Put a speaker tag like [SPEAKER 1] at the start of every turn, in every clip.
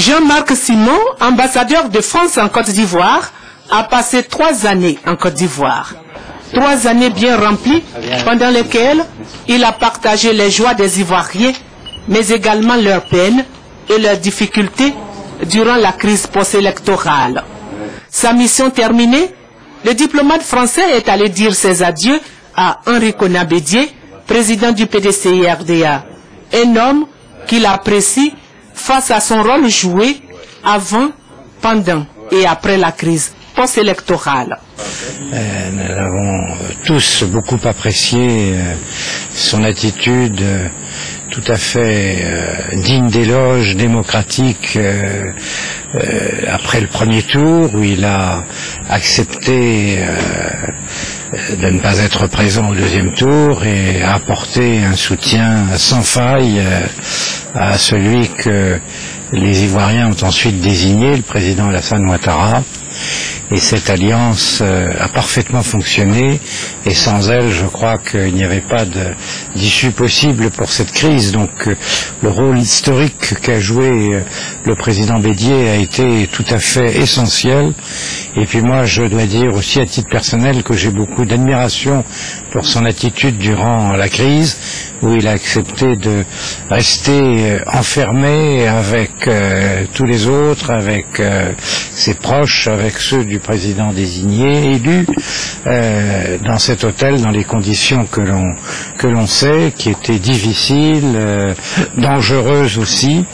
[SPEAKER 1] Jean-Marc Simon, ambassadeur de France en Côte d'Ivoire, a passé 3 années en Côte d'Ivoire. 3 années bien remplies, pendant lesquelles il a partagé les joies des Ivoiriens, mais également leurs peines et leurs difficultés durant la crise post-électorale. Sa mission terminée, le diplomate français est allé dire ses adieux à Henri Konan Bédié, président du PDCI-RDA, un homme qu'il apprécie face à son rôle joué avant, pendant et après la crise post-électorale.
[SPEAKER 2] Nous avons tous beaucoup apprécié son attitude tout à fait digne d'éloge, démocratique, après le premier tour où il a accepté de ne pas être présent au deuxième tour et a apporté un soutien sans faille à celui que les Ivoiriens ont ensuite désigné, le président Alassane Ouattara. Et cette alliance a parfaitement fonctionné, et sans elle, je crois qu'il n'y avait pas d'issue possible pour cette crise. Donc le rôle historique qu'a joué le président Bédié a été tout à fait essentiel. Et puis moi, je dois dire aussi à titre personnel que j'ai beaucoup d'admiration pour son attitude durant la crise, où il a accepté de rester enfermé avec tous les autres, avec ses proches, avec ceux du président désigné, élu, dans cet hôtel, dans les conditions que l'on sait, qui étaient difficiles, dangereuses aussi.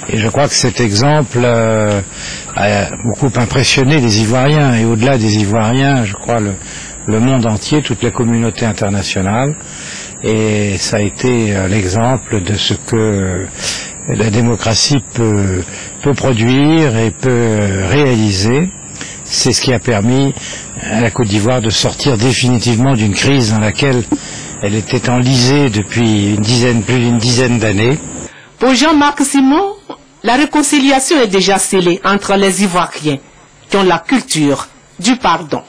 [SPEAKER 2] Et je crois que cet exemple a beaucoup impressionné les Ivoiriens, et au-delà des Ivoiriens, je crois le monde entier, toute la communauté internationale. Et ça a été l'exemple de ce que la démocratie peut produire et peut réaliser. C'est ce qui a permis à la Côte d'Ivoire de sortir définitivement d'une crise dans laquelle elle était enlisée depuis plus d'une dizaine d'années.
[SPEAKER 1] Pour Jean-Marc Simon, la réconciliation est déjà scellée entre les Ivoiriens qui ont la culture du pardon.